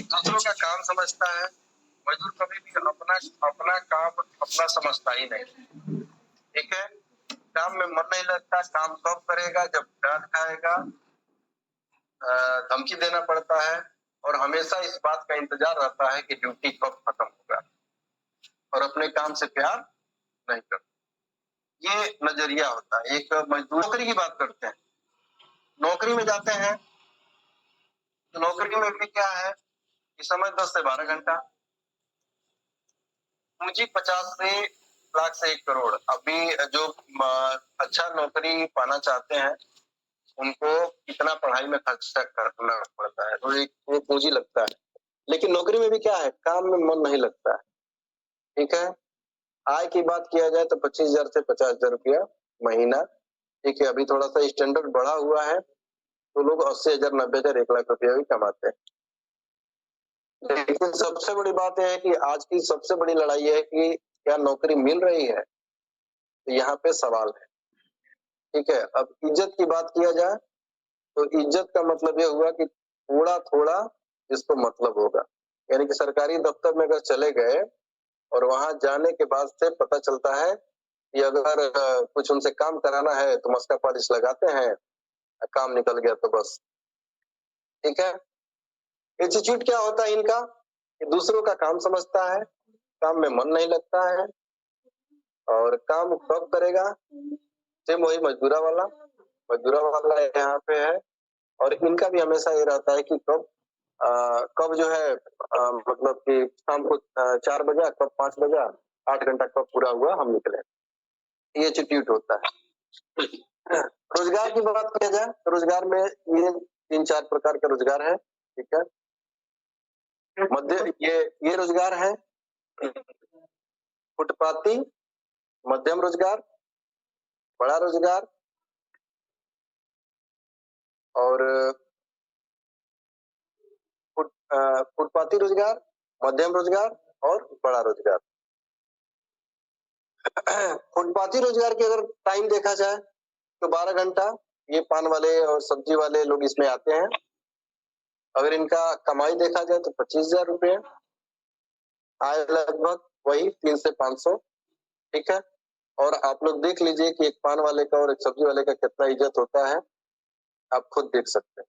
दूसरों का काम समझता है। मजदूर कभी भी अपना अपना काम अपना समझता ही नहीं। ठीक है, काम में मन नहीं लगता, काम कब करेगा जब डांट खाएगा, धमकी देना पड़ता है और हमेशा इस बात का इंतजार रहता है कि ड्यूटी कब खत्म होगा और अपने काम से प्यार नहीं करता। ये नजरिया होता है। एक मजदूर नौकरी की बात करते हैं, नौकरी में जाते हैं तो नौकरी में भी क्या है कि समय 10 से 12 घंटा, पूंजी 50 से लाख से 1 करोड़। अभी जो अच्छा नौकरी पाना चाहते हैं उनको कितना पढ़ाई में खर्चा करना पड़ता है, तो एक वो पूंजी लगता है। लेकिन नौकरी में भी क्या है, काम में मन नहीं लगता है। ठीक है, आय की बात किया जाए तो 25,000 से 50,000 रुपया महीना। ठीक है, अभी थोड़ा सा स्टैंडर्ड बढ़ा हुआ है तो लोग 80,000, 90,000, 1 लाख रुपया भी कमाते हैं। लेकिन सबसे बड़ी बात यह है कि आज की सबसे बड़ी लड़ाई है कि क्या नौकरी मिल रही है, तो यहाँ पे सवाल है। ठीक है, अब इज्जत की बात किया जाए तो इज्जत का मतलब ये हुआ कि थोड़ा थोड़ा जिसको मतलब होगा, यानी कि सरकारी दफ्तर में अगर चले गए और वहां जाने के बाद से पता चलता है कि अगर कुछ उनसे काम कराना है तो मस्का पालिश लगाते हैं, काम निकल गया तो बस। ठीक है, एटीट्यूड क्या होता है इनका कि दूसरों का काम समझता है, काम में मन नहीं लगता है और काम कब करेगा, सेम वही मजदूरा वाला यहाँ पे है। और इनका भी हमेशा ये रहता है कि कब जो है मतलब कि शाम को 4 बजा, कब 5 बजा, 8 घंटा कब पूरा हुआ, हम निकले। ये एटीट्यूड होता है। रोजगार की बात किया जाए तो रोजगार में ये 3-4 प्रकार के रोजगार है। ठीक है, ये रोजगार है फुटपाती, मध्यम रोजगार, बड़ा रोजगार और फुटपाती रोजगार, मध्यम रोजगार और बड़ा रोजगार। फुटपाती रोजगार की अगर टाइम देखा जाए तो 12 घंटा ये पान वाले और सब्जी वाले लोग इसमें आते हैं। अगर इनका कमाई देखा जाए तो 25,000 रुपये, आय लगभग वही 3 से 500। ठीक है, और आप लोग देख लीजिए कि एक पान वाले का और एक सब्जी वाले का कितना इज्जत होता है, आप खुद देख सकते हैं।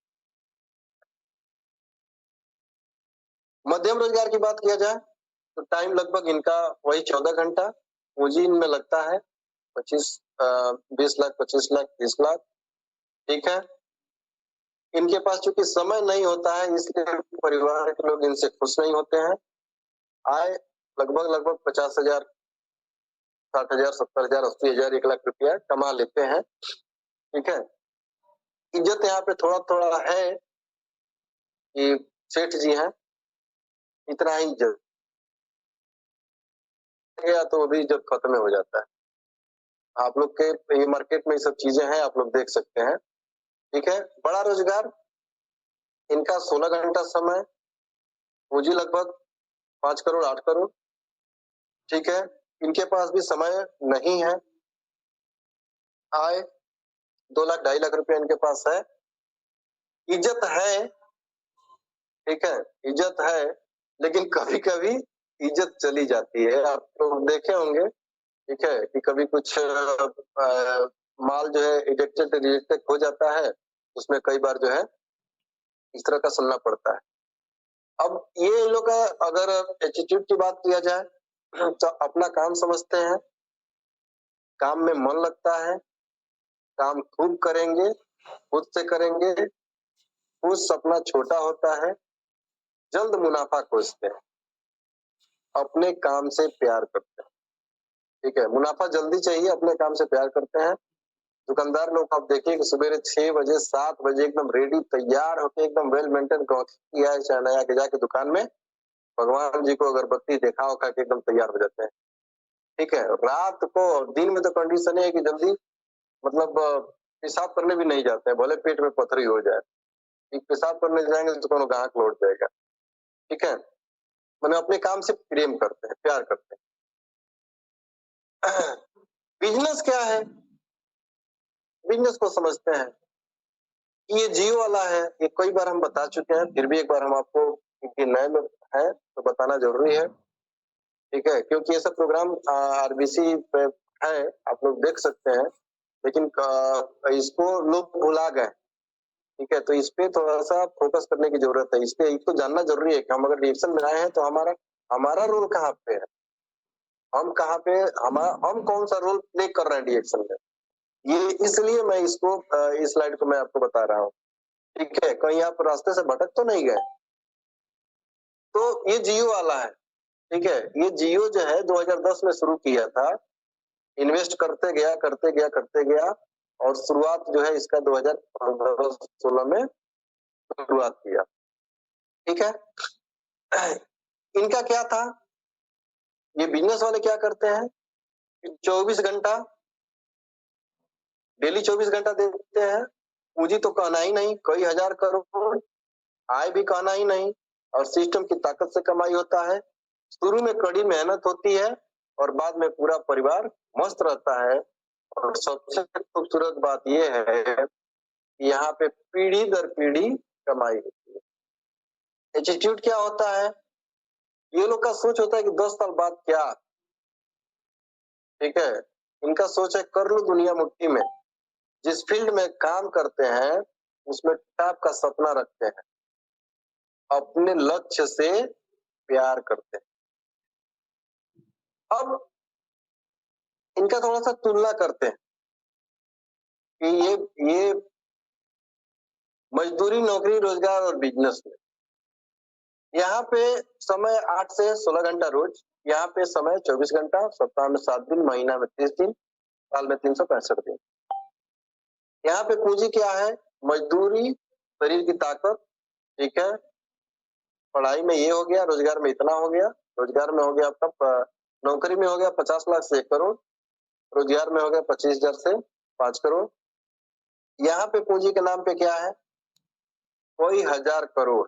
मध्यम रोजगार की बात किया जाए तो टाइम लगभग इनका वही 14 घंटा, पूंजी इनमें लगता है 20 लाख, 25 लाख, 30 लाख। ठीक है, इनके पास चूंकि समय नहीं होता है इसलिए परिवार के लोग इनसे खुश नहीं होते हैं। आय लगभग 50,000, 60,000, 70,000, 80,000, 1 लाख रुपया कमा लेते हैं। ठीक है, इज्जत यहाँ पे थोड़ा थोड़ा है कि सेठ जी हैं, इतना ही इज्जत गया तो भी इज्जत खत्म हो जाता है। आप लोग के ये मार्केट में ये सब चीजें हैं, आप लोग देख सकते हैं। ठीक है, बड़ा रोजगार इनका 16 घंटा समय, पूंजी लगभग 5 करोड़, 8 करोड़। ठीक है, इनके पास भी समय नहीं है, आय 2 लाख, 2.5 लाख रुपया इनके पास है। इज्जत है, ठीक है, इज्जत है, लेकिन कभी कभी इज्जत चली जाती है। आप लोग देखे होंगे, ठीक है, कि कभी कुछ माल जो है रिजेक्टेड हो जाता है, उसमें कई बार जो है इस तरह का सुनना पड़ता है। अब ये लोग का अगर एटीट्यूड की बात किया जाए तो अपना काम समझते हैं, काम में मन लगता है, काम खूब करेंगे, खुद से करेंगे, खुद सपना छोटा होता है, जल्द मुनाफा खोजते हैं, अपने काम से प्यार करते हैं। ठीक है, मुनाफा जल्दी चाहिए, अपने काम से प्यार करते हैं। दुकानदार लोग आप देखिए कि सुबह 6 बजे, 7 बजे एकदम रेडी तैयार होकर एकदम वेल मेंटेन किया है शहनाया के जाके दुकान में भगवान जी को अगरबत्ती देखा होकर के एकदम तैयार हो जाते हैं। ठीक है, रात को दिन में तो कंडीशन है कि जल्दी मतलब पेशाब करने भी नहीं जाते हैं, भले पेट में पथरी हो जाए, पेशाब करने जाएंगे तो कोनो ग्राहक लौट जाएगा। ठीक है, मैंने अपने काम से प्रेम करते हैं, प्यार करते हैं। बिजनेस क्या है, बिजनेस को समझते हैं, ये जियो वाला है, ये कई बार हम बता चुके हैं, फिर भी एक बार हम आपको क्योंकि नए में है तो बताना जरूरी है, ठीक है, क्योंकि ये सब प्रोग्राम आरबीसी पे है, आप लोग देख सकते हैं, लेकिन इसको लोग भुला गए, ठीक है, तो इस पे थोड़ा सा फोकस करने की जरूरत है। इस पे एक तो जानना जरूरी है कि हम अगर डिएक्शन में आए हैं तो हमारा हमारा रोल कहाँ पे है, हम कहाँ पे, हम कौन सा रोल प्ले कर रहे हैं डिएक्शन में। ये इसलिए मैं इसको इस स्लाइड को मैं आपको बता रहा हूँ, ठीक है, कहीं आप रास्ते से भटक तो नहीं गए। तो ये जियो वाला है, ठीक है, ये जियो जो है 2010 में शुरू किया था, इन्वेस्ट करते गया करते गया करते गया, और शुरुआत जो है इसका 2015-16 में शुरुआत किया, ठीक है। इनका क्या था, ये बिजनेस वाले क्या करते हैं, 24 घंटा डेली 24 घंटा देते हैं, पूंजी तो कहना ही नहीं, कई हजार करोड़, आय भी कहना ही नहीं, और सिस्टम की ताकत से कमाई होता है। शुरू में कड़ी मेहनत होती है और बाद में पूरा परिवार मस्त रहता है। और सबसे खूबसूरत बात यह है कि यहाँ पे पीढ़ी दर पीढ़ी कमाई होती है। एटीट्यूड क्या होता है, ये लोग का सोच होता है कि 10 साल बाद क्या, ठीक है, इनका सोच है कर लो दुनिया मुट्ठी में। जिस फील्ड में काम करते हैं उसमें टॉप का सपना रखते हैं, अपने लक्ष्य से प्यार करते हैं। अब इनका थोड़ा सा तुलना करते हैं कि ये मजदूरी, नौकरी, रोजगार और बिजनेस में यहाँ पे समय 8 से 16 घंटा रोज, यहाँ पे समय 24 घंटा, सप्ताह में 7 दिन, महीना में 30 दिन, साल में 365 दिन। यहाँ पे पूंजी क्या है, मजदूरी, शरीर की ताकत, ठीक है, पढ़ाई में ये हो गया, रोजगार में इतना हो गया, रोजगार में हो गया आपका, नौकरी में हो गया 50 लाख से 1 करोड़, रोजगार में हो गया 25,000 से 5 करोड़। यहाँ पे पूंजी के नाम पे क्या है, कोई 1000 करोड़,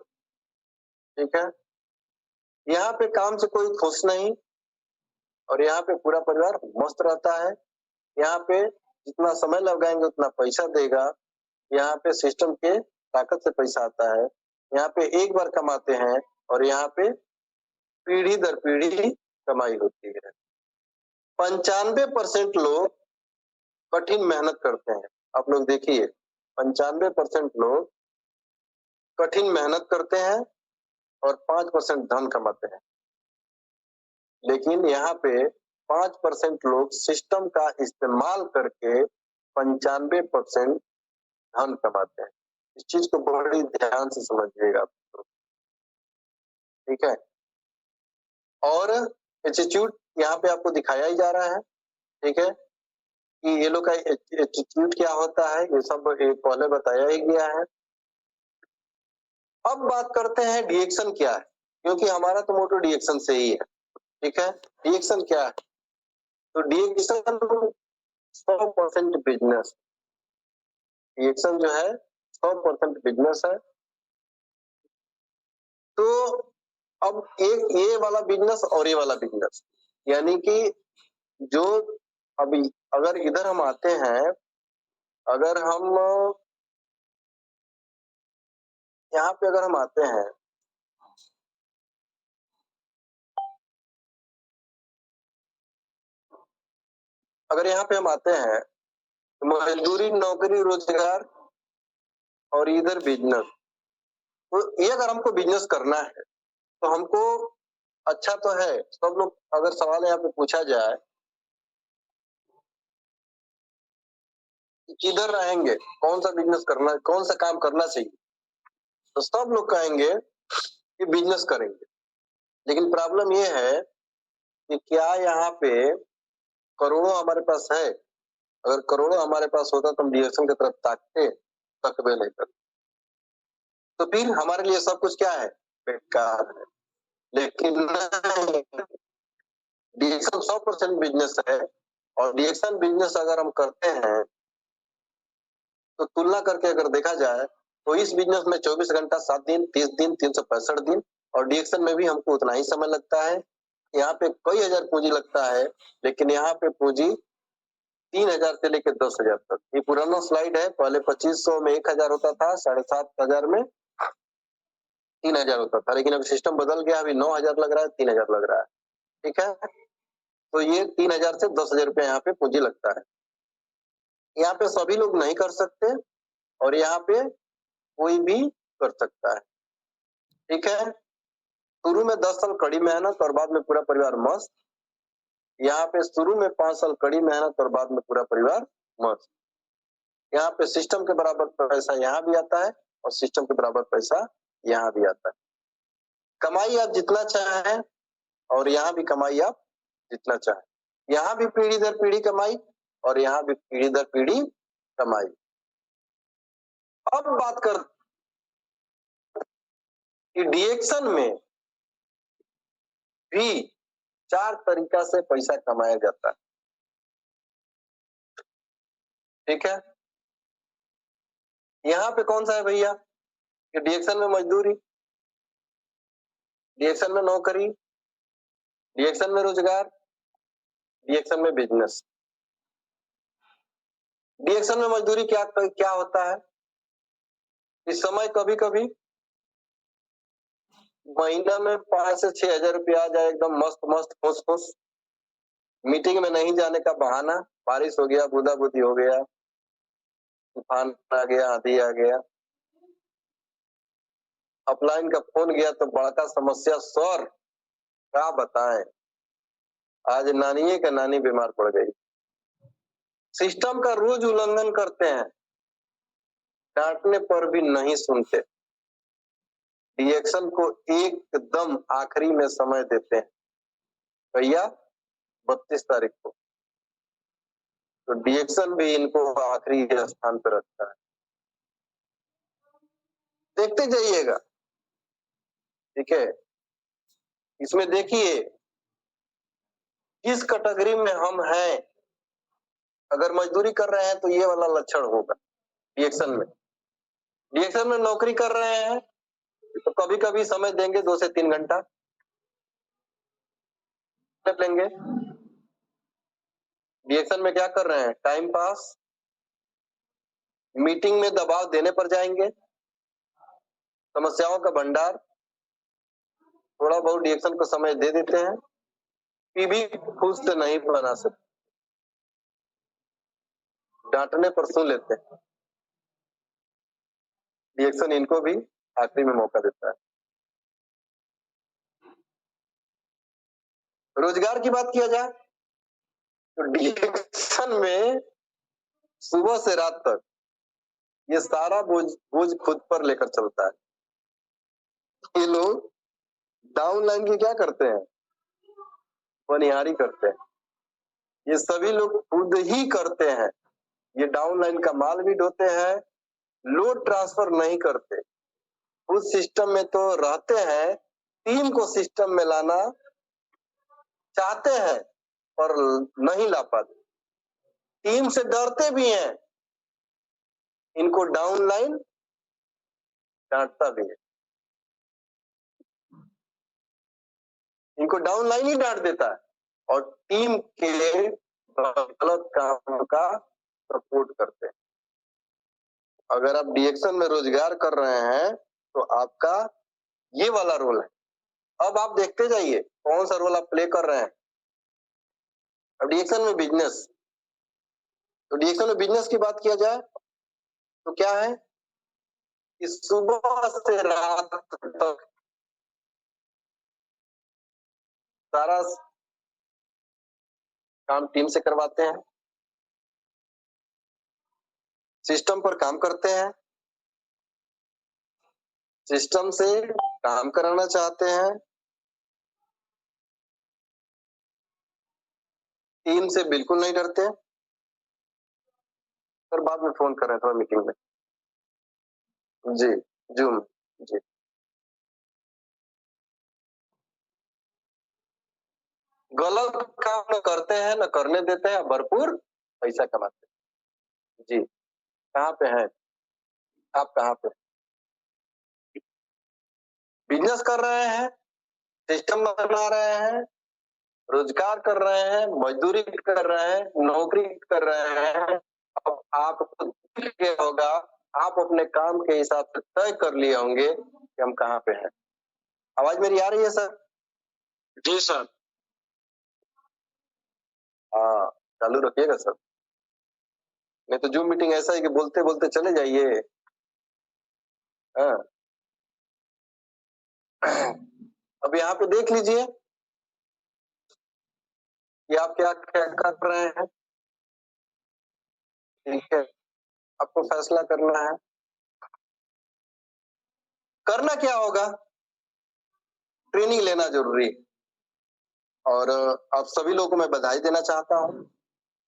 ठीक है, यहाँ पे काम से कोई खुश नहीं, और यहाँ पे पूरा परिवार मस्त रहता है। यहाँ पे जितना समय लगाएंगे उतना पैसा देगा, यहाँ पे सिस्टम के ताकत से पैसा आता है, यहाँ पे एक बार कमाते हैं और यहाँ पे पीढ़ी दर पीढ़ी कमाई होती है। 95% लोग कठिन मेहनत करते हैं, आप लोग देखिए, 95% लोग कठिन मेहनत करते हैं और 5% धन कमाते हैं। लेकिन यहाँ पे 5% लोग सिस्टम का इस्तेमाल करके 95% धन कमाते हैं। इस चीज को बड़ी ध्यान से समझिएगा, ठीक है। और एटीट्यूड यहाँ पे आपको दिखाया ही जा रहा है, ठीक है, कि ये लोग का एटीट्यूड क्या होता है, ये सब पहले बताया ही गया है। अब बात करते हैं डिएक्शन क्या है, क्योंकि हमारा तो मोटो डिएक्शन से ही है, ठीक है। डिएक्शन क्या है, तो डिएक्शन 100% बिजनेस, डिएक्शन जो है 100% बिजनेस है। तो अब एक ये वाला बिजनेस और ये वाला बिजनेस, यानी कि जो अभी अगर इधर हम आते हैं, अगर हम यहाँ पे अगर हम आते हैं, अगर यहाँ पे हम आते हैं तो मजदूरी, नौकरी, रोजगार और इधर बिजनेस, तो ये अगर हमको बिजनेस करना है तो हमको अच्छा तो है, सब लोग अगर सवाल यहाँ पे पूछा जाए किधर रहेंगे, कौन सा बिजनेस करना, कौन सा काम करना चाहिए, तो सब लोग कहेंगे कि बिजनेस करेंगे। लेकिन प्रॉब्लम ये है कि क्या यहाँ पे करोड़ों हमारे पास है, अगर करोड़ों हमारे पास होता तो हम डिएक्शन की तरफ ताकते, तकबे नहीं करते, तो फिर हमारे लिए सब कुछ क्या है, बेकार है। लेकिन डिएक्शन 100% बिजनेस है, और डिएक्शन बिजनेस अगर हम करते हैं तो तुलना करके अगर देखा जाए तो इस बिजनेस में 24 घंटा, 7 दिन, 30 दिन, 365 दिन, और डिएक्शन में भी हमको उतना ही समय लगता है। यहाँ पे कई हजार पूंजी लगता है, लेकिन यहाँ पे पूंजी 3,000 से लेकर 10,000 तक। ये पुराना स्लाइड है, पहले 2500 में 1,000 होता था, 7,500 में 3,000 होता था, लेकिन अब सिस्टम बदल गया, अभी 9,000 लग रहा है, 3,000 लग रहा है। ठीक है, तो ये 3,000 से 10,000 रुपये यहाँ पे पूंजी लगता है। यहाँ पे सभी लोग नहीं कर सकते और यहाँ पे कोई भी कर सकता है। ठीक है, शुरू में 10 साल कड़ी मेहनत और बाद में पूरा परिवार मस्त। यहाँ पे शुरू में 5 साल कड़ी मेहनत और बाद में पूरा परिवार मस्त। यहाँ पे सिस्टम के बराबर पैसा यहाँ भी आता है और सिस्टम के बराबर पैसा यहाँ भी आता है। कमाई आप जितना चाहें और यहाँ भी कमाई आप जितना चाहें। यहाँ भी पीढ़ी दर पीढ़ी कमाई और यहाँ भी पीढ़ी दर पीढ़ी कमाई। अब बात कर कि डीएक्शन में भी 4 तरीका से पैसा कमाया जाता है। ठीक है, यहाँ पे कौन सा है भैया? कि डीएक्शन में मजदूरी, डीएक्शन में नौकरी, डीएक्शन में रोजगार, डीएक्शन में बिजनेस। डीएक्शन में मजदूरी क्या क्या होता है? इस समय कभी कभी महीना में 5 से 6,000 रुपया आ जाए, एकदम मस्त मस्त खुश खुश। मीटिंग में नहीं जाने का बहाना, बारिश हो गया, बूंदा बूंदी हो गया, तूफान आ गया, आंधी आ गया, अपलाइन का फोन गया तो बड़का समस्या। सर क्या बताएं, आज नानी का नानी बीमार पड़ गई। सिस्टम का रोज उल्लंघन करते हैं, डांटने पर भी नहीं सुनते। डीएक्शन को एकदम आखिरी में समय देते हैं भैया, 32 तारीख को। तो डीएक्शन भी इनको आखिरी स्थान पर रखता है। देखते जाइएगा। ठीक है, इसमें देखिए किस कैटेगरी में हम हैं। अगर मजदूरी कर रहे हैं तो ये वाला लक्षण होगा डीएक्शन में। डीएक्शन में नौकरी कर रहे हैं तो कभी कभी समय देंगे 2 से 3 घंटा लेंगे। डीएक्शन में क्या कर रहे हैं? Time pass. मीटिंग में दबाव देने पर जाएंगे, समस्याओं का भंडार। थोड़ा बहुत डीएक्शन को समय दे देते हैं, भी खुद से नहीं बना सकते, डांटने पर सुन लेते हैं। डीएक्शन इनको भी आखिरी में मौका देता है। रोजगार की बात किया जाए तो डीएक्शन में सुबह से रात तक ये सारा बोझ खुद पर लेकर चलता है। ये लोग डाउन लाइन की क्या करते हैं? बनिहारी करते हैं। ये सभी लोग खुद ही करते हैं। ये डाउन लाइन का माल भी ढोते हैं, लोड ट्रांसफर नहीं करते। उस सिस्टम में तो रहते हैं, टीम को सिस्टम में लाना चाहते हैं पर नहीं ला पाते। टीम से डरते भी हैं, इनको डाउन लाइन डांटता भी है। इनको डाउन लाइन ही डांट देता है और टीम के गलत काम का सपोर्ट करते हैं। अगर आप डीएक्शन में रोजगार कर रहे हैं तो आपका ये वाला रोल है। अब आप देखते जाइए कौन सा रोल आप प्ले कर रहे हैं। अब डीएक्शन में बिजनेस, तो डीएक्शन में बिजनेस की बात किया जाए तो क्या है कि सुबह से रात तक सारा काम टीम से करवाते हैं, सिस्टम पर काम करते हैं, सिस्टम से काम कराना चाहते हैं, टीम से बिल्कुल नहीं डरते। पर बाद में फोन कर रहे हैं थोड़ा मीटिंग में। जी जूम जी। गलत काम न करते हैं, न करने देते हैं, भरपूर पैसा कमाते हैं। जी, कहाँ पे हैं आप? कहाँ पे बिजनेस कर रहे हैं, सिस्टम बना रहे हैं, रोजगार कर रहे हैं, मजदूरी कर रहे हैं, नौकरी कर रहे हैं। अब आपको होगा, आप अपने काम के हिसाब से तय कर लिए होंगे कि हम कहाँ पे हैं। आवाज मेरी आ रही है सर? जी सर। हाँ, चालू रखिएगा सर, नहीं तो जूम मीटिंग ऐसा है कि बोलते बोलते चले जाइए। हाँ। अब यहाँ पे देख लीजिए कि आप क्या क्या कर रहे हैं। ठीक है, आपको फैसला करना है। करना क्या होगा, ट्रेनिंग लेना जरूरी है। और आप सभी लोगों को मैं बधाई देना चाहता हूँ।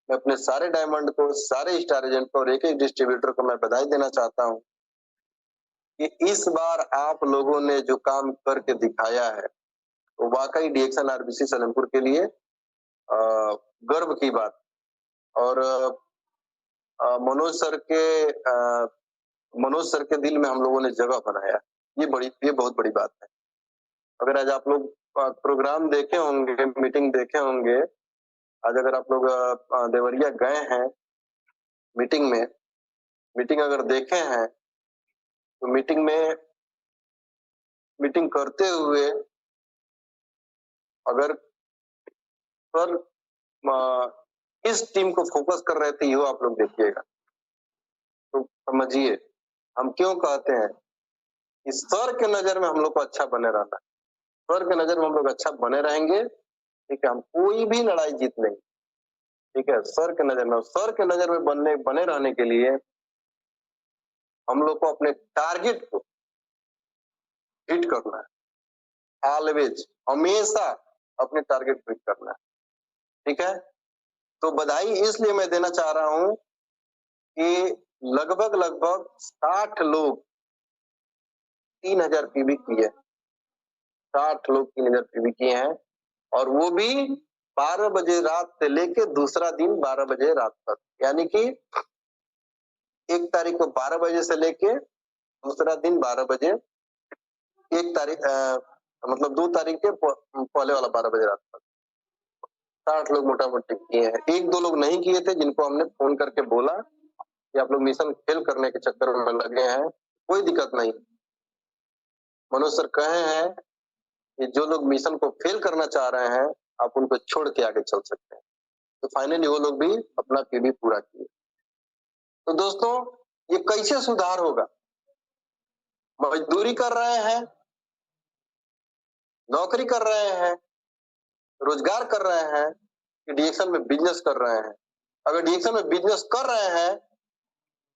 मैं अपने सारे डायमंड को, सारे स्टार एजेंट को और एक एक डिस्ट्रीब्यूटर को मैं बधाई देना चाहता हूँ कि इस बार आप लोगों ने जो काम करके दिखाया है तो वाकई डीएक्शन आरबीसी सलेमपुर के लिए गर्व की बात। और मनोज सर के दिल में हम लोगों ने जगह बनाया, ये बहुत बड़ी बात है। अगर आज आप लोग प्रोग्राम देखे होंगे, मीटिंग देखे होंगे, आज अगर आप लोग देवरिया गए हैं मीटिंग अगर देखे हैं तो मीटिंग करते हुए अगर सर किस टीम को फोकस कर रहे थे, ये आप लोग देखिएगा तो समझिए हम क्यों कहते हैं कि सर के नजर में हम लोग को अच्छा बने रहना। सर के नजर में हम लोग अच्छा बने रहेंगे, ठीक है, हम कोई भी लड़ाई जीत लेंगे। ठीक है, सर के नजर में बने रहने के लिए हम लोग को अपने टारगेट को हिट करना है। ऑलवेज, हमेशा अपने टारगेट को हिट करना है। ठीक है, तो बधाई इसलिए मैं देना चाह रहा हूं कि लगभग 60 लोग 3000 पीवी किए, 60 लोग 3000 पीवी किए हैं, और वो भी 12 बजे रात से लेके दूसरा दिन 12 बजे रात तक, यानी कि 1 तारीख को 12 बजे से लेके दूसरा दिन 12 बजे, 1 तारीख मतलब 2 तारीख के पहले वाला 12 बजे रात तक 60 लोग मोटा मोटी किए हैं। 1-2 लोग नहीं किए थे, जिनको हमने फोन करके बोला कि आप लोग मिशन फेल करने के चक्कर में लगे हैं, कोई दिक्कत नहीं। मनोज सर कहे हैं कि जो लोग मिशन को फेल करना चाह रहे हैं आप उनको छोड़ के आगे चल सकते हैं। तो फाइनली वो लोग भी अपना पीवी पूरा किए। तो दोस्तों, ये कैसे सुधार होगा? मजदूरी कर रहे हैं, नौकरी कर रहे हैं, रोजगार कर रहे हैं, कि डीएक्शन में बिजनेस कर रहे हैं? अगर डीएक्शन में बिजनेस कर रहे हैं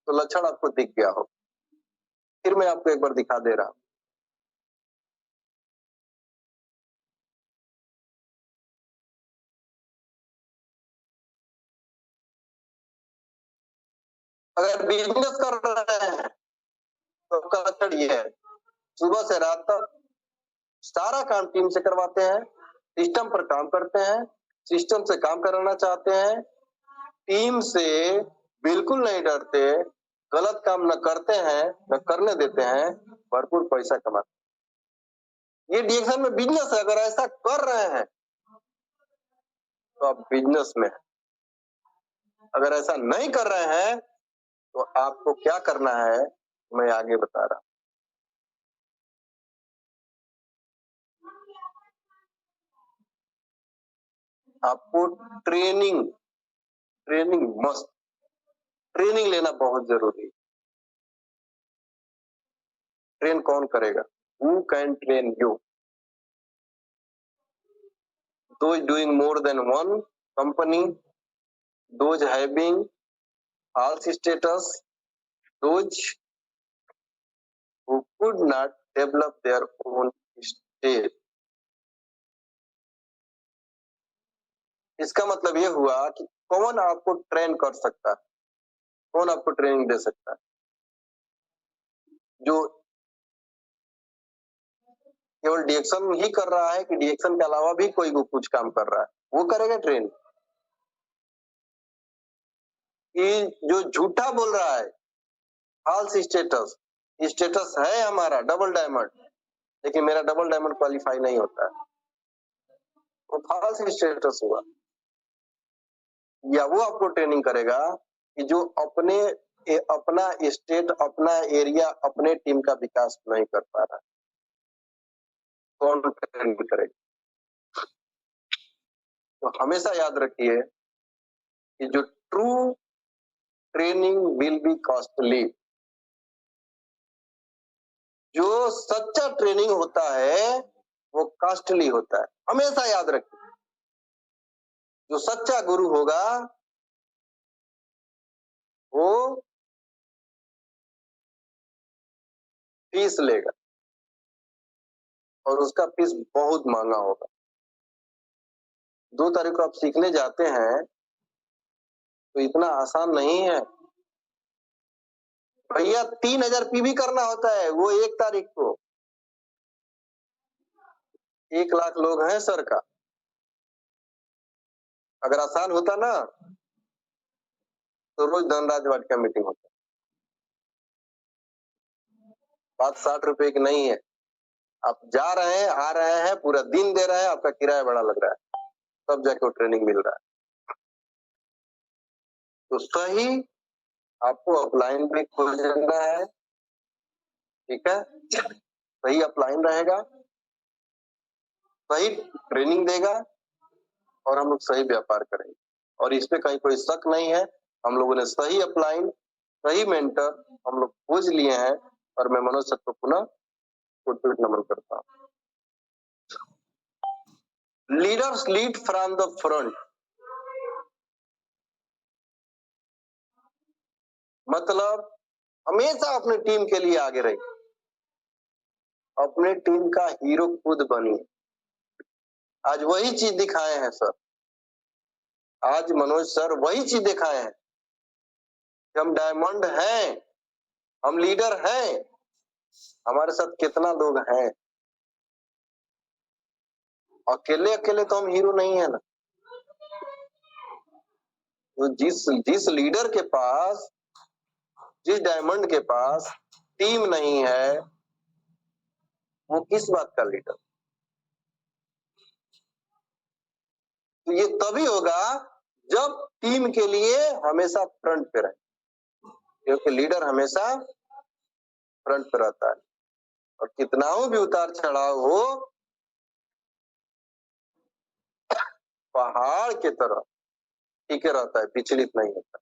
तो लक्षण आपको दिख गया हो। फिर मैं आपको एक बार दिखा दे रहा हूं। अगर बिजनेस कर रहे हैं तो आपका लक्षण ये है, सुबह से रात तक सारा काम टीम से करवाते हैं, सिस्टम पर काम करते हैं, सिस्टम से काम कराना चाहते हैं, टीम से बिल्कुल नहीं डरते, गलत काम न करते हैं न करने देते हैं, भरपूर पैसा कमाते हैं। ये डीएक्शन में बिजनेस है। अगर ऐसा कर रहे हैं तो आप बिजनेस में हैं। अगर ऐसा नहीं कर रहे हैं तो आपको क्या करना है मैं आगे बता रहा हूं। आपको ट्रेनिंग मस्ट, ट्रेनिंग लेना बहुत जरूरी है। ट्रेन कौन करेगा? Who can train you? Those doing more than one company, those having false status, those who could not develop their own state. इसका मतलब ये हुआ कि कौन आपको ट्रेन कर सकता है, कौन आपको ट्रेनिंग दे सकता है? जो केवल डीएक्शन ही कर रहा है कि डीएक्शन के अलावा भी कोई कुछ काम कर रहा है, वो करेगा ट्रेन। कि जो झूठा बोल रहा है, फॉल्स स्टेटस, स्टेटस है हमारा डबल डायमंड, लेकिन मेरा डबल डायमंड क्वालिफाई नहीं होता है, वो फॉल्स स्टेटस हुआ। या वो आपको ट्रेनिंग करेगा कि जो अपना स्टेट, अपना एरिया, अपने टीम का विकास नहीं कर पा रहा, कौन ट्रेन करेगा? तो हमेशा याद रखिए कि जो true training will be costly. जो सच्चा ट्रेनिंग होता है वो कॉस्टली होता है, हमेशा याद रखिए। जो सच्चा गुरु होगा वो फीस लेगा और उसका फीस बहुत महंगा होगा। 2 तारीख को आप सीखने जाते हैं तो इतना आसान नहीं है भैया। 3000 पीवी करना होता है वो 1 तारीख को। 1 लाख लोग हैं सर का। अगर आसान होता ना तो रोज धनराज वाटिका मीटिंग होता। बात 60 रुपए की नहीं है। आप जा रहे हैं, आ रहे हैं, पूरा दिन दे रहे हैं, आपका किराया बड़ा लग रहा है, तब जाके वो ट्रेनिंग मिल रहा है। तो सही आपको अपलाइन भी खोजना है, ठीक है? सही अपलाइन रहेगा, सही ट्रेनिंग देगा और हम लोग सही व्यापार करेंगे। और इस पे कहीं कोई शक नहीं है। हम लोगों ने सही अपलाइन, सही मेंटर हम लोग खोज लिए हैं और मैं मनोज सर को पुनः कोट नमन करता हूँ। Leaders lead from the front, मतलब हमेशा अपने टीम के लिए आगे रहिए, अपने टीम का हीरो खुद बनिए। आज वही चीज दिखाए हैं सर, आज मनोज सर वही चीज दिखाए हैं कि हम डायमंड हैं, हम लीडर हैं। हमारे साथ कितना लोग हैं, अकेले अकेले तो हम हीरो नहीं है ना। तो जिस लीडर के पास, जिस डायमंड के पास टीम नहीं है वो किस बात का लीडर? तो ये तभी होगा जब टीम के लिए हमेशा फ्रंट पे रहे, क्योंकि लीडर हमेशा फ्रंट पे रहता है और कितना भी उतार चढ़ाव हो पहाड़ की तरह टिके रहता है, विचलित नहीं होता।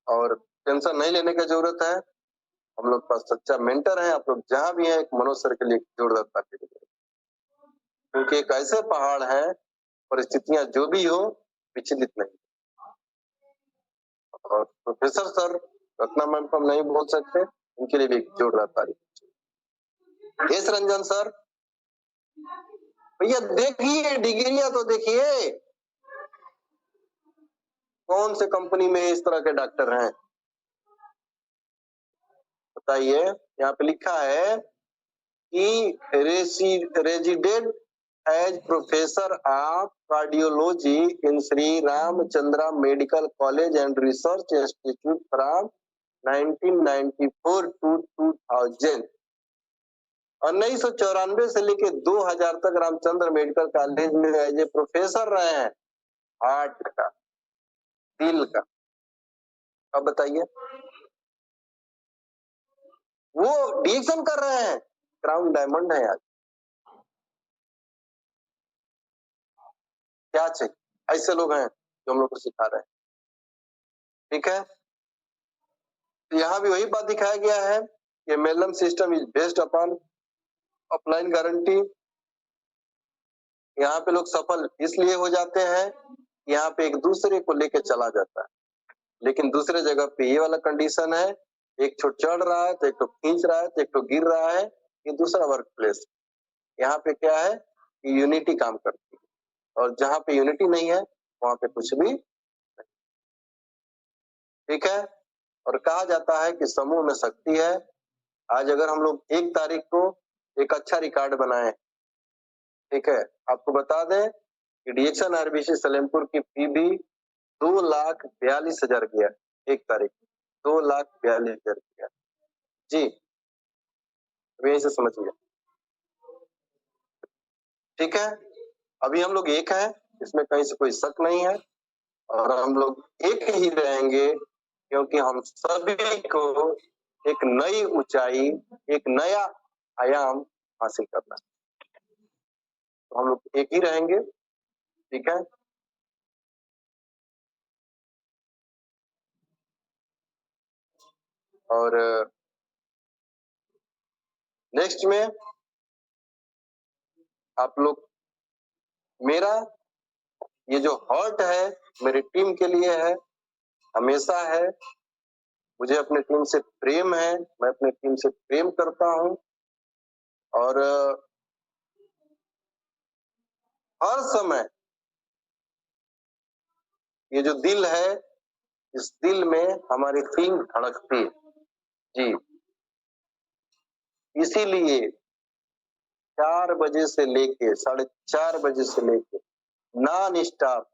और टेंशन नहीं लेने की जरूरत है। हम लोग पास सच्चा मेंटर है। आप लोग जहां भी हैं एक मनोज सर के लिए जोरदार ताली दीजिए, क्योंकि एक ऐसे पहाड़ है, परिस्थितियां जो भी हो विचलित नहीं। और प्रोफेसर सर रत्ना मैम को हम नहीं बोल सकते, उनके लिए भी जोरदार ताली। एस रंजन सर, भैया देखिए डिग्रियां तो देखिए, कौन से कंपनी में इस तरह के डॉक्टर हैं बताइए। यहाँ पे लिखा है कि resident as professor of cardiology in Shri Ramachandra Medical College and Research Institute from 1994 to 2000। 1994 से लेके 2000 तक रामचंद्र मेडिकल कॉलेज में एज ए प्रोफेसर रहे हैं, हार्ट का, दिल का। अब बताइए, वो डिएक्शन कर रहे हैं, क्राउन डायमंड है आज। क्या चाहिए? ऐसे लोग हैं जो हम लोग को सिखा रहे हैं, ठीक है? तो यहाँ भी वही बात दिखाया गया है कि melam system is based upon upline guarantee. यहाँ पे लोग सफल इसलिए हो जाते हैं, यहाँ पे एक दूसरे को लेके चला जाता है, लेकिन दूसरे जगह पे ये वाला कंडीशन है, एक तो चढ़ रहा है तो एक तो खींच रहा है तो एक तो गिर रहा है। ये दूसरा वर्क प्लेस। यहाँ पे क्या है कि यूनिटी काम करती है, और जहाँ पे यूनिटी नहीं है वहां पे कुछ भी नहीं। ठीक है? और कहा जाता है कि समूह में शक्ति है। आज अगर हम लोग 1 तारीख को एक अच्छा रिकॉर्ड बनाए, ठीक है, आपको बता दें कि डीएक्शन आरबीसी सलेमपुर की फी भी 2,42,000 गया 1 तारीख, 2,42,000 गया जी। यही से समझिए, ठीक है? अभी हम लोग एक हैं, इसमें कहीं से कोई शक नहीं है, और हम लोग एक ही रहेंगे क्योंकि हम सभी को एक नई ऊंचाई, एक नया आयाम हासिल करना है। तो हम लोग एक ही रहेंगे, ठीक है। और नेक्स्ट में आप लोग, मेरा ये जो हर्ट है मेरी टीम के लिए है, हमेशा है। मुझे अपने टीम से प्रेम है, मैं अपने टीम से प्रेम करता हूं। और हर समय ये जो दिल है, इस दिल में हमारी टीम धड़कती है जी। इसीलिए 4 बजे से लेके 4:30 बजे से लेके नॉन स्टॉप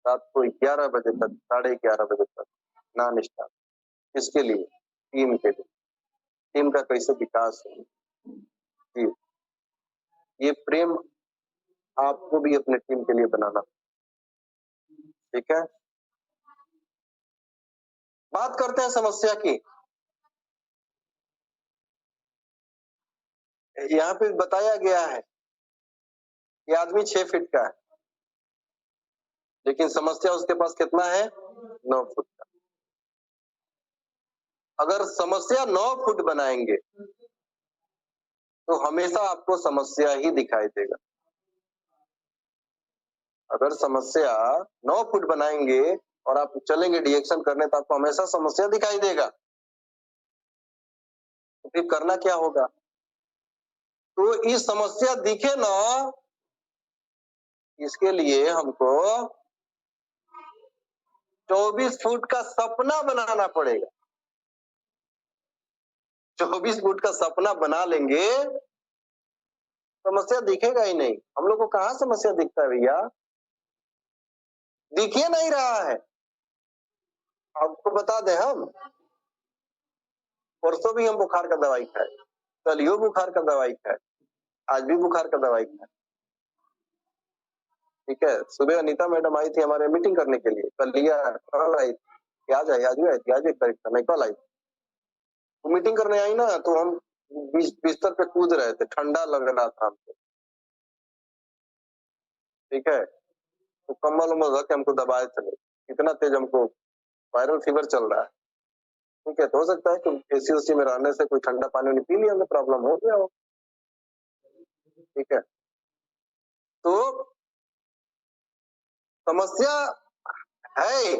रात को 11 बजे तक, 11:30 बजे तक नॉन स्टॉप। किसके लिए? टीम के लिए। टीम का कैसे विकास हो जी। ये प्रेम आपको भी अपने टीम के लिए बनाना, ठीक है। बात करते हैं समस्या की। यहाँ पे बताया गया है कि आदमी 6 फीट का है, लेकिन समस्या उसके पास कितना है? 9 फुट का। अगर समस्या 9 फुट बनाएंगे तो हमेशा आपको समस्या ही दिखाई देगा। अगर समस्या 9 फुट बनाएंगे और आप चलेंगे डिएक्शन करने तो आपको हमेशा समस्या दिखाई देगा। तो फिर करना क्या होगा? तो इस समस्या दिखे ना, इसके लिए हमको 24 फुट का सपना बनाना पड़ेगा। 24 फुट का सपना बना लेंगे, समस्या दिखेगा ही नहीं। हम लोग को कहाँ समस्या दिखता है भैया? दिख ही नहीं रहा है। आपको बता दें, हम परसों भी हम बुखार का दवाई खाए, कल बुखार का दवाई खाए, आज भी बुखार का दवाई खाए, ठीक है। सुबह अनीता मैडम आई थी हमारे मीटिंग करने के लिए, कल लिया, कल आई थी, आज आई, आज भी आई थी, आज एक तारीख था, नहीं कल आई। वो मीटिंग करने आई ना, तो हम बिस्तर पे कूद रहे थे, ठंडा लग रहा था हमको, ठीक है। तो कम्बल उम्बल रख के हमको दबाए चले, इतना तेज हमको वायरल फीवर चल रहा है, ठीक है। तो हो सकता है कि एसी उसी में रहने से कोई ठंडा पानी नहीं पी लिया, हमें प्रॉब्लम हो गया हो, ठीक है। तो समस्या है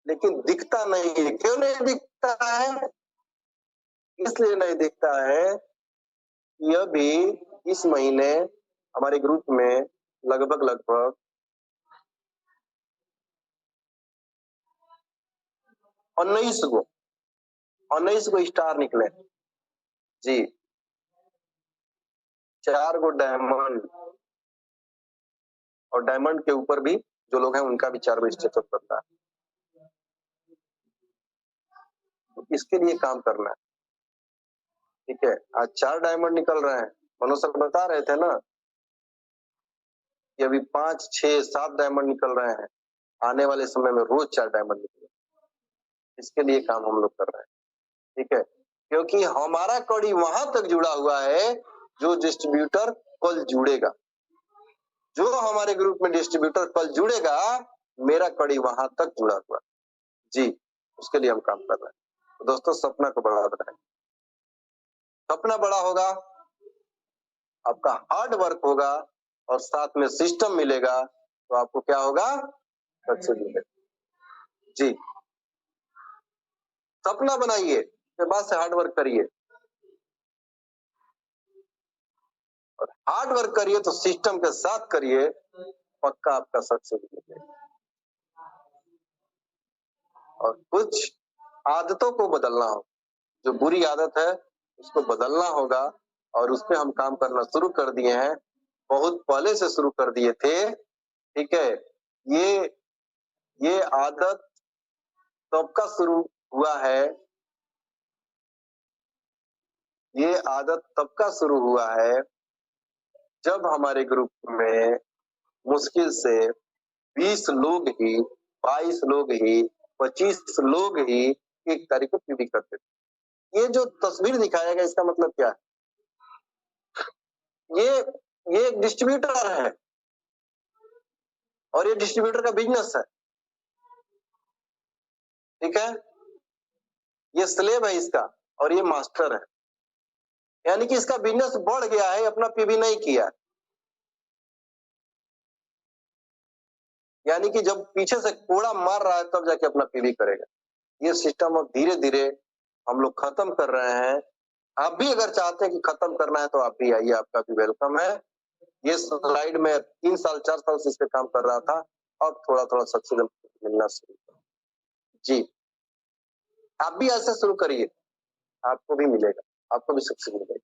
लेकिन दिखता नहीं है। क्यों नहीं दिखता है? इसलिए नहीं दिखता है, यह भी इस महीने हमारे ग्रुप में लगभग 19 गो स्टार निकले जी। 4 गो डायमंड, और डायमंड के ऊपर भी जो लोग हैं उनका भी 4 गो स्टेटस बनता है। तो इसके लिए काम करना है, ठीक है। आज 4 डायमंड निकल रहे हैं। मनोज सर बता रहे थे ना कि अभी 5, 6, 7 डायमंड निकल रहे हैं। आने वाले समय में रोज 4 डायमंड निकले। इसके लिए काम हम लोग कर रहे हैं, ठीक है। क्योंकि हमारा कड़ी वहां तक जुड़ा हुआ है जो डिस्ट्रीब्यूटर कल जुड़ेगा। जो हमारे ग्रुप में डिस्ट्रीब्यूटर कल जुड़ेगा, मेरा कड़ी वहां तक जुड़ा हुआ जी। उसके लिए हम काम कर रहे हैं। तो दोस्तों, सपना को बड़ा बनाएं। सपना बड़ा होगा, आपका हार्ड वर्क होगा और साथ में सिस्टम मिलेगा, तो आपको क्या होगा? सक्सेस मिलेगा जी। सपना बनाइए, फिर बाद से हार्ड वर्क करिए, और हार्ड वर्क करिए तो सिस्टम के साथ करिए, पक्का आपका सक्सेस मिलेगा। और कुछ आदतों को बदलना हो, जो बुरी आदत है उसको बदलना होगा, और उस पे हम काम करना शुरू कर दिए हैं। बहुत पहले से शुरू कर दिए थे, ठीक है। ये आदत तब का शुरू हुआ है, ये आदत तब का शुरू हुआ है जब हमारे ग्रुप में मुश्किल से 20 लोग ही, 22 लोग ही, 25 लोग ही एक तारीख को पीडी करते थे। ये जो तस्वीर दिखाया गया इसका मतलब क्या है? ये एक डिस्ट्रीब्यूटर है और ये डिस्ट्रीब्यूटर का बिजनेस है, ठीक है। ये स्लेव है इसका और ये मास्टर है, यानी कि इसका बिजनेस बढ़ गया है, अपना पीवी नहीं किया। यानी कि जब पीछे से कोड़ा मार रहा है तब जाके अपना पीवी करेगा। ये सिस्टम अब धीरे धीरे हम लोग खत्म कर रहे हैं। आप भी अगर चाहते हैं कि खत्म करना है तो आप भी आइए, आपका भी वेलकम है। ये स्लाइड में 3 साल 4 साल से इस पे काम कर रहा था, अब थोड़ा थोड़ा सक्सेस मिलना शुरू हुआ। जी, आप भी ऐसे शुरू करिए, आपको भी मिलेगा, आपको भी सक्सेस मिलेगा,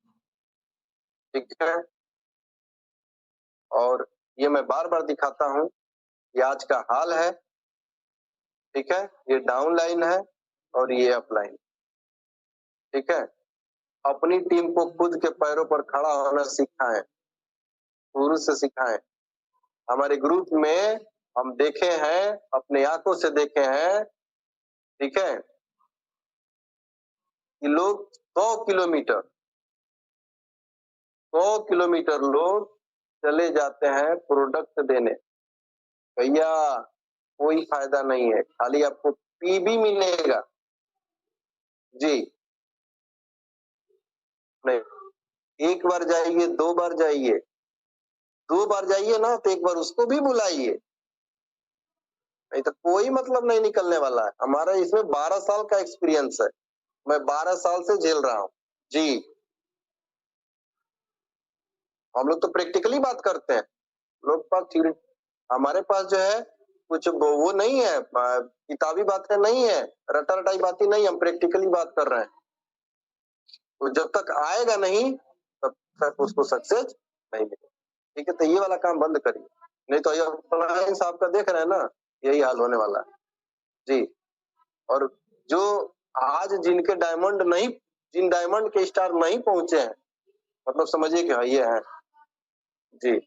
ठीक है। और ये मैं बार बार दिखाता हूँ, ये आज का हाल है, ठीक है। ये डाउन लाइन है और ये अप लाइन, ठीक है। अपनी टीम को खुद के पैरों पर खड़ा होना सिखाएं, शुरू से सिखाएं। हमारे ग्रुप में हम देखे हैं, अपने आंखों से देखे हैं, ठीक है, कि लोग 100 किलोमीटर लोग चले जाते हैं प्रोडक्ट देने। भैया कोई फायदा नहीं है, खाली आपको पीबी मिलेगा। जी नहीं, एक बार जाइए, 2 बार जाइए, 2 बार जाइए ना तो एक बार उसको भी बुलाइए, नहीं तो कोई मतलब नहीं निकलने वाला है। हमारा इसमें 12 साल का एक्सपीरियंस है, मैं 12 साल से झेल रहा हूँ। जी, हम लोग तो प्रैक्टिकली बात करते हैं, लोग पास हमारे पास जो है कुछ वो नहीं है, किताबी बातें नहीं है, रटा रटाई बातें नहीं, हम प्रैक्टिकली बात कर रहे हैं। तो जब तक आएगा नहीं तब तक उसको सक्सेस नहीं मिलेगा, ठीक है। तो ये वाला काम बंद करिए, नहीं तो ये अप्लायंस आपका देख रहे हैं ना, यही हाल होने वाला है। जी, और जो आज जिनके डायमंड नहीं, जिन डायमंड के स्टार नहीं पहुंचे हैं, मतलब समझिए कि हाँ ये है। जी,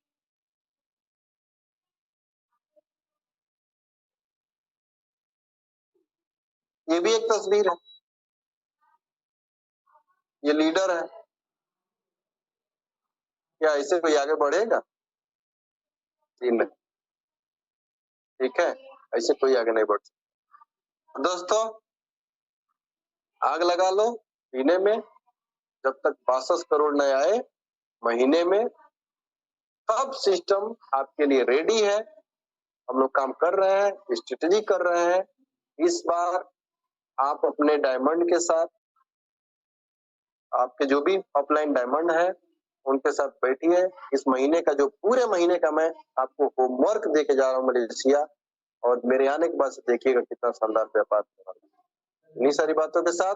ये भी एक तस्वीर है, ये लीडर है। क्या ऐसे कोई आगे बढ़ेगा? जी नहीं, ठीक है, ऐसे कोई आगे नहीं बढ़ सकता। दोस्तों, आग लगा लो सीने में, जब तक 62 करोड़ न आए महीने में, सब सिस्टम आपके लिए रेडी है। हम लोग काम कर रहे हैं, स्ट्रेटेजी कर रहे हैं। इस बार आप अपने डायमंड के साथ, आपके जो भी अपलाइन डायमंड है उनके साथ बैठिए। इस महीने का जो पूरे महीने का मैं आपको होमवर्क दे के जा रहा हूँ मलेशिया, और मेरे आने के बाद से देखिएगा कितना शानदार व्यापार होने वाला है। इन्हीं सारी बातों के साथ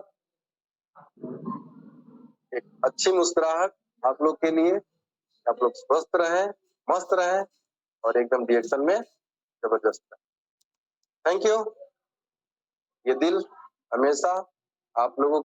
एक अच्छी मुस्कुराहट आप लोग के लिए, आप लोग स्वस्थ रहें, मस्त रहें और एकदम रिएक्शन में जबरदस्त रहें। Thank you. ये दिल हमेशा आप लोगों